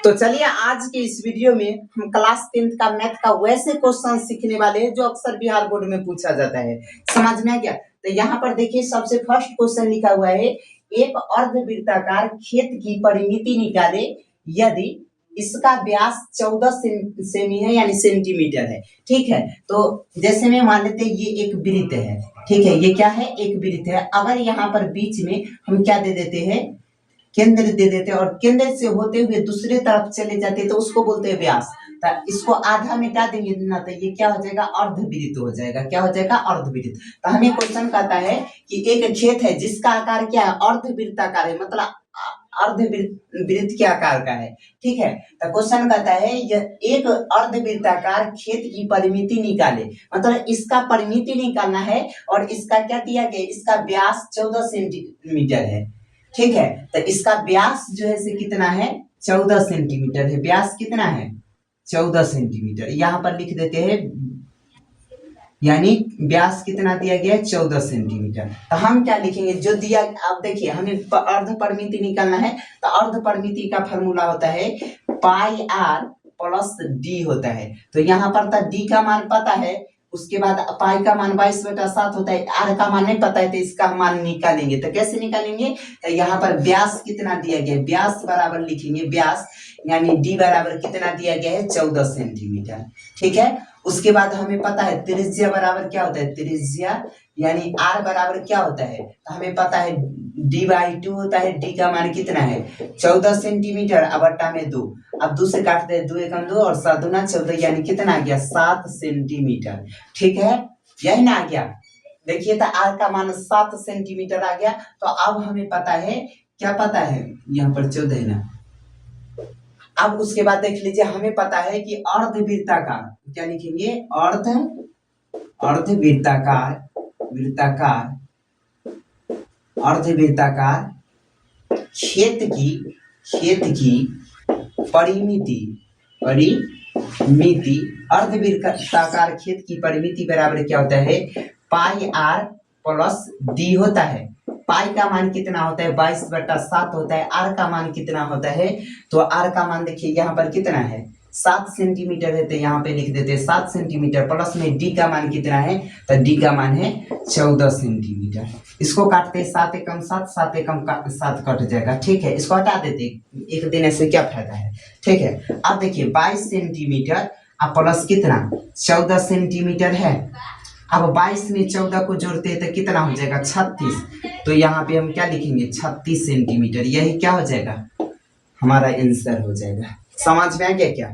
तो चलिए आज के इस वीडियो में हम क्लास 10th का मैथ का वैसे क्वेश्चन सीखने वाले हैं जो अक्सर बिहार बोर्ड में पूछा जाता है। समझ में आ गया? तो यहाँ पर देखिए सबसे फर्स्ट क्वेश्चन लिखा हुआ है, एक अर्धवृत्ताकार खेत की परिमिति निकाले यदि इसका व्यास 14 सेमी है यानी सेंटीमीटर है। ठीक है, तो जैसे में मान लेते हैं ये एक वृत्त है। ठीक है, ये क्या है? एक वृत्त है। अगर यहाँ पर बीच में हम क्या दे देते हैं, केंद्र दे देते हैं और केंद्र से होते हुए दूसरे तरफ चले जाते हैं तो उसको बोलते हैं व्यास। तो इसको आधा मिटा देंगे ना तो ये क्या हो जाएगा? अर्धवृत्त हो जाएगा। क्या हो जाएगा? अर्धवृत्त। तो हमें क्वेश्चन कहता है कि एक खेत है जिसका आकार क्या है? अर्धवृत्ताकार है, मतलब अर्धवृत्त के आकार का है। ठीक है, तो क्वेश्चन कहता है एक अर्धवृत्ताकार खेत की परिमिति निकाले, मतलब इसका परिमिति निकालना है और इसका क्या दिया गया? इसका व्यास 14 सेंटीमीटर है। ठीक है, तो इसका व्यास जो है से कितना है? 14 सेंटीमीटर है। व्यास कितना है? 14 सेंटीमीटर। यहाँ पर लिख देते हैं, यानी व्यास कितना दिया गया है? 14 सेंटीमीटर। तो हम क्या लिखेंगे जो दिया? आप देखिए हमें अर्ध परिमिति निकालना है तो अर्ध परिमिति का फॉर्मूला होता है पाई आर प्लस डी होता है। तो यहाँ पर तो डी का मान पता है, उसके बाद पाई का मान 22/7 होता है। आर का मान नहीं पता है तो इसका मान निकालेंगे। तो कैसे निकालेंगे? तो यहाँ पर व्यास कितना दिया गया है? व्यास बराबर लिखेंगे व्यास, यानी डी बराबर कितना दिया गया है? 14 सेंटीमीटर। ठीक है, उसके बाद हमें पता है त्रिज्या बराबर क्या होता है? त्रिज्या यानी आर बराबर क्या होता है? तो हमें पता है d/2 होता है। डी का मान कितना है? 14 सेंटीमीटर। अब बट्टा में 2, अब 2 से काटते हैं, 2 एकम 2 और 7 दूना 14, यानी कितना आ गया? 7 सेंटीमीटर। ठीक है, यही ना आ गया? देखिए तो आर का मान 7 सेंटीमीटर आ गया। तो अब हमें पता है, क्या पता है? यहाँ पर 14 है ना। अब उसके बाद देख लीजिए, हमें पता है कि अर्धवृत्ताकार, क्या लिखेंगे? अर्धवृत्ताकार खेत की परिमिति अर्धवृत्ताकार खेत की परिमिति बराबर क्या होता है? पाई आर प्लस डी होता है। पाई का मान कितना होता है? 22/7 होता है। आर का मान कितना होता है? तो आर का मान देखिए यहाँ पर कितना है? 7 सेंटीमीटर है। तो यहाँ पे लिख देते हैं 7 सेंटीमीटर प्लस में डी का मान कितना है? तो डी का मान है 14 सेंटीमीटर। इसको काटते 7 एकम 7, 7 एकम 7 कट जाएगा। ठीक है, इसको हटा देते, एक देने से क्या फायदा है? ठीक है, अब देखिए 22 सेंटीमीटर अब प्लस कितना? 14 सेंटीमीटर है। अब 22 में 14 को जोड़ते हैं तो कितना हो जाएगा? 36। तो यहाँ पे हम क्या लिखेंगे? 36 सेंटीमीटर। यही क्या हो जाएगा? हमारा आंसर हो जाएगा। समझ में आ गया क्या?